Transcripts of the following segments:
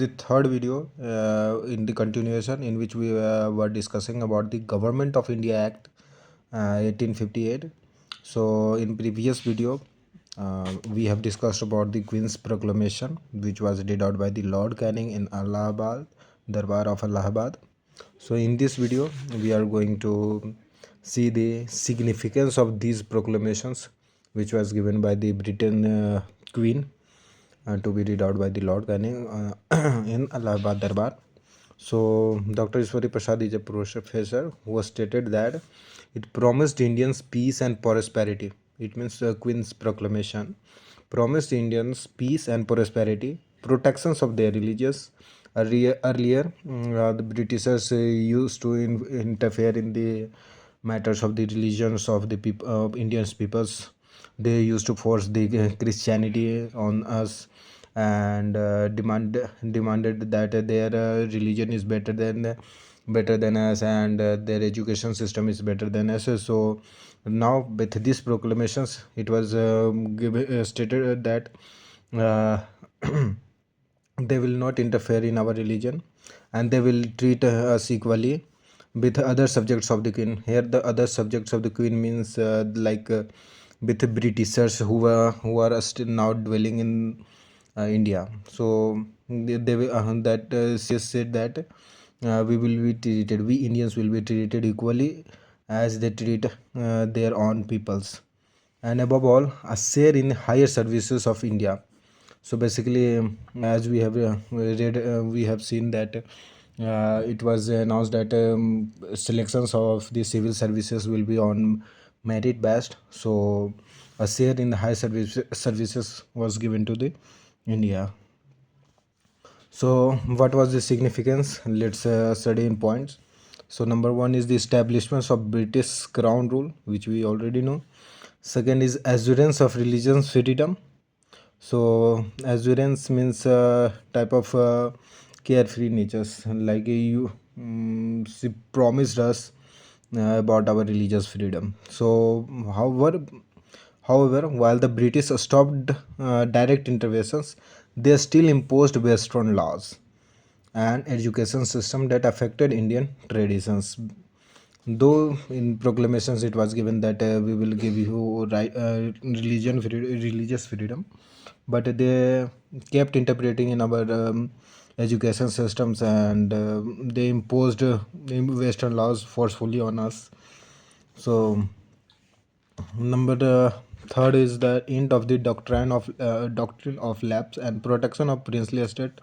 the third video in the continuation, in which we were discussing about the Government of India Act 1858. So in previous video we have discussed about the Queen's Proclamation, which was read out by the Lord Canning in Allahabad, Darbar of Allahabad. So in this video we are going to see the significance of these proclamations, which was given by the Britain Queen, to be read out by the Lord Canning in Allahabad Darbar. So Dr. Ishwari Prasad is a professor who has stated that it promised Indians peace and prosperity. It means the Queen's Proclamation promised Indians peace and prosperity, protections of their religious. Earlier, the Britishers used to interfere in the matters of the religions of the people, Indians peoples. They used to force the Christianity on us, and demanded that their religion is better than us, and their education system is better than us. So now with these proclamations, it was stated that uh, they will not interfere in our religion, and they will treat us equally with other subjects of the queen. Here the other subjects of the queen means with Britishers who are still now dwelling in India. So they will, she said that we Indians will be treated equally as they treat their own peoples, and above all a share in higher services of India. So basically, as we have read, we have seen that it was announced that selections of the civil services will be on merit based. So a share in the high services was given to the India. So what was the significance? Let's study in points. So number one is the establishment of British crown rule, which we already know. Second is assurance of religious freedom. So assurance means type of carefree natures, like she promised us about our religious freedom. So however, while the British stopped direct interventions, they still imposed Western laws and education system that affected Indian traditions. Though in proclamations it was given that we will give you religious freedom, but they kept interpreting in our education systems, and they imposed Western laws forcefully on us. So number third is the end of the doctrine of lapse and protection of princely estate.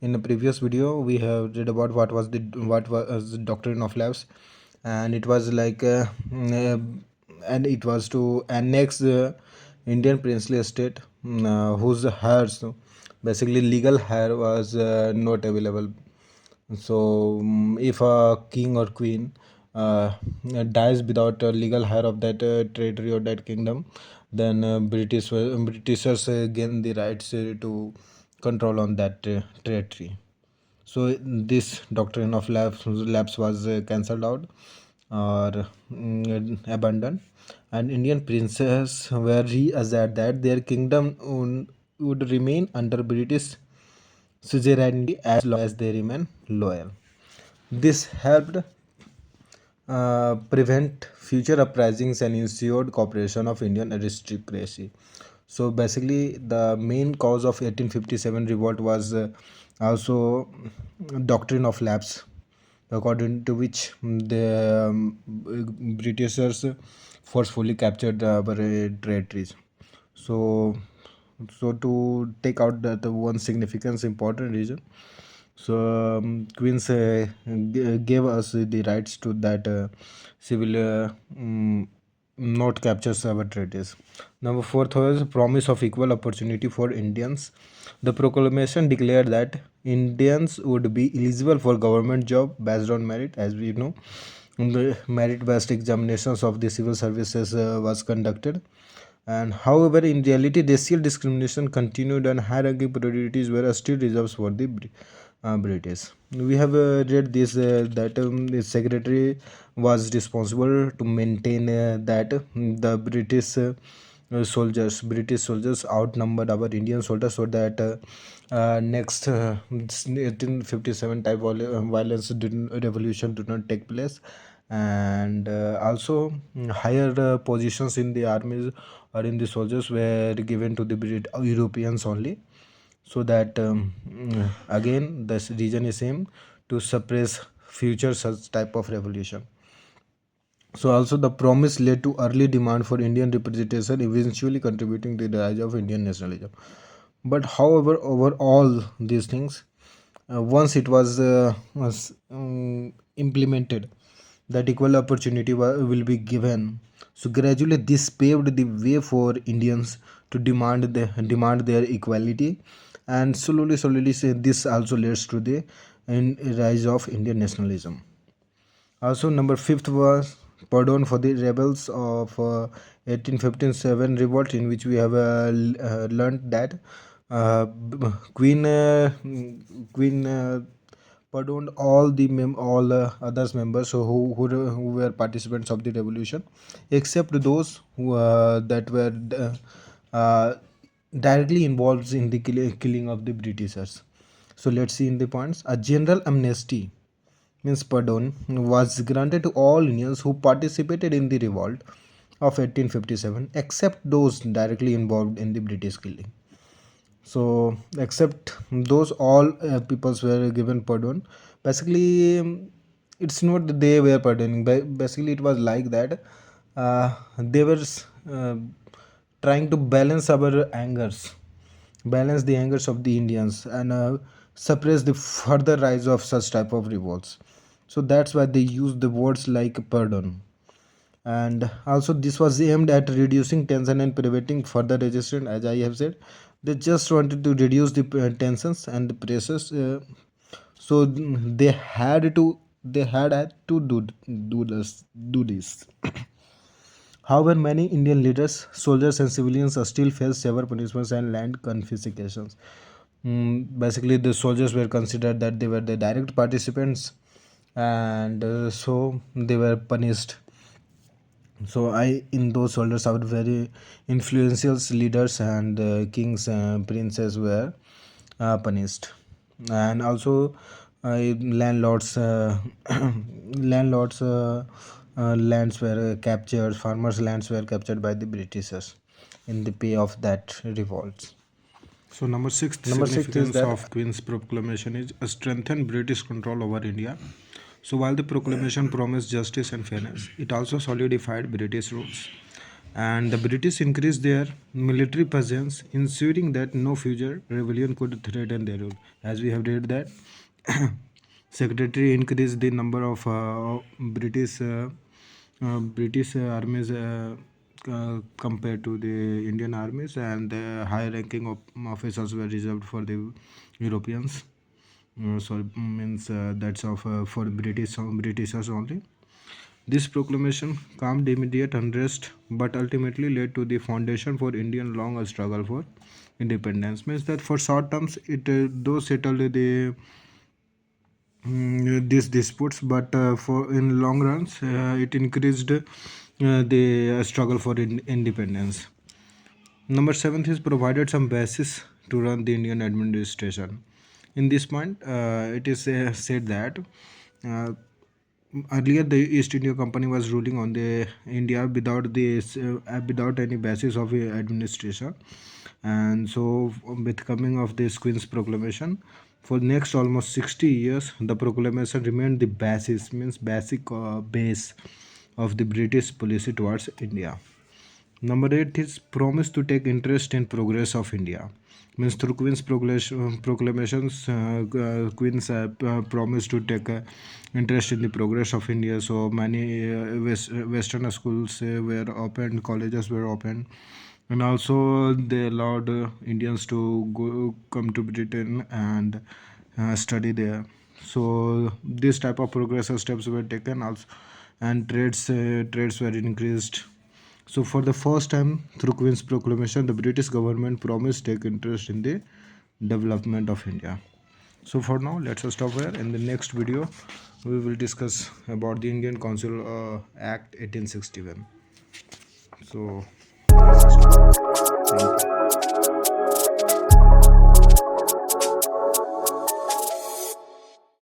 In the previous video, we have read about what was the doctrine of lapse, and it was like and it was to annex the Indian princely estate, whose heirs, basically legal heir, was not available. So if a king or queen dies without a legal heir of that territory or that kingdom, then Britishers gain the rights to control on that territory. So this doctrine of lapse was cancelled out, or abandoned, and Indian princes were reassured that their kingdom would remain under British suzerainty as long as they remain loyal. This helped prevent future uprisings and ensured cooperation of Indian aristocracy. So basically, the main cause of 1857 revolt was also doctrine of lapse, according to which the Britishers forcefully captured our territories. So, so to take out the one significance important reason, so Queens gave us the rights to that civil not captures our treaties. Number fourth was promise of equal opportunity for Indians. The proclamation declared that Indians would be eligible for government job based on merit. As we know, the merit-based examinations of the civil services was conducted, and however, in reality, racial discrimination continued, and hierarchy priorities were still reserved for the British. We have read this that the secretary was responsible to maintain that the British soldiers, British soldiers outnumbered our Indian soldiers, so that next 1857 type violence revolution did not take place. And also higher positions in the armies or in the soldiers were given to the Europeans only, so that again this reason is same, to suppress future such type of revolution. So also the promise led to early demand for Indian representation, eventually contributing to the rise of Indian nationalism. But however, over all these things, once it was implemented, that equal opportunity will be given. So gradually, this paved the way for Indians to demand their equality, and slowly, this also leads to the rise of Indian nationalism. Also, number fifth was pardon for the rebels of 1857 revolt, in which we have learned that Queen pardoned all others members who were participants of the revolution, except those that were uh, directly involved in the killing of the Britishers. So let's see in the points. A general amnesty, means pardon, was granted to all Indians who participated in the revolt of 1857, except those directly involved in the British killing. So except those, all peoples were given pardon. Basically, it's not that they were pardoning, basically it was like that they were uh, trying to balance the angers of the Indians, and suppress the further rise of such type of revolts. So that's why they use the words like pardon. And also this was aimed at reducing tension and preventing further resistance. As I have said, they just wanted to reduce the tensions and the pressures. So they had to do this. However, many Indian leaders, soldiers, and civilians still face severe punishments and land confiscations. Basically, the soldiers were considered that they were the direct participants, and so they were punished. So I in those soldiers are very influential leaders, and kings and princes were punished. And also landlords landlords lands were captured, farmers lands were captured by the Britishers in the pay of that revolts. So, number sixth Number six is significance that of Queen's Proclamation is a strengthened British control over India. So, while the proclamation promised justice and fairness, it also solidified British rules. And the British increased their military presence, ensuring that no future rebellion could threaten their rule. As we have read that, Secretary increased the number of British armies compared to the Indian armies, and the high ranking of officers were reserved for the Europeans. So means that's of for Britishers only. This proclamation calmed immediate unrest, but ultimately led to the foundation for Indian long struggle for independence. Means that for short terms it though settled the these disputes, but for in long runs it increased the struggle for independence. Number seventh is provided some basis to run the Indian administration. In this point, it is said that uh, earlier the East India Company was ruling on the India without any basis of administration, and so with coming of this Queen's Proclamation, for next almost 60 years, the proclamation remained the basis, means basic base of the British policy towards India. Number eight is promise to take interest in progress of India. Means through Queen's proclamations, Queens promised to take interest in the progress of India. So many Western schools were opened, colleges were opened, and also they allowed Indians to come to Britain and study there. So this type of progressive steps were taken also, and trades were increased. So, for the first time through Queen's Proclamation, the British government promised take interest in the development of India. So, for now, let's stop here. In the next video, we will discuss about the Indian Council Act 1861. So, let's stop. Thank you.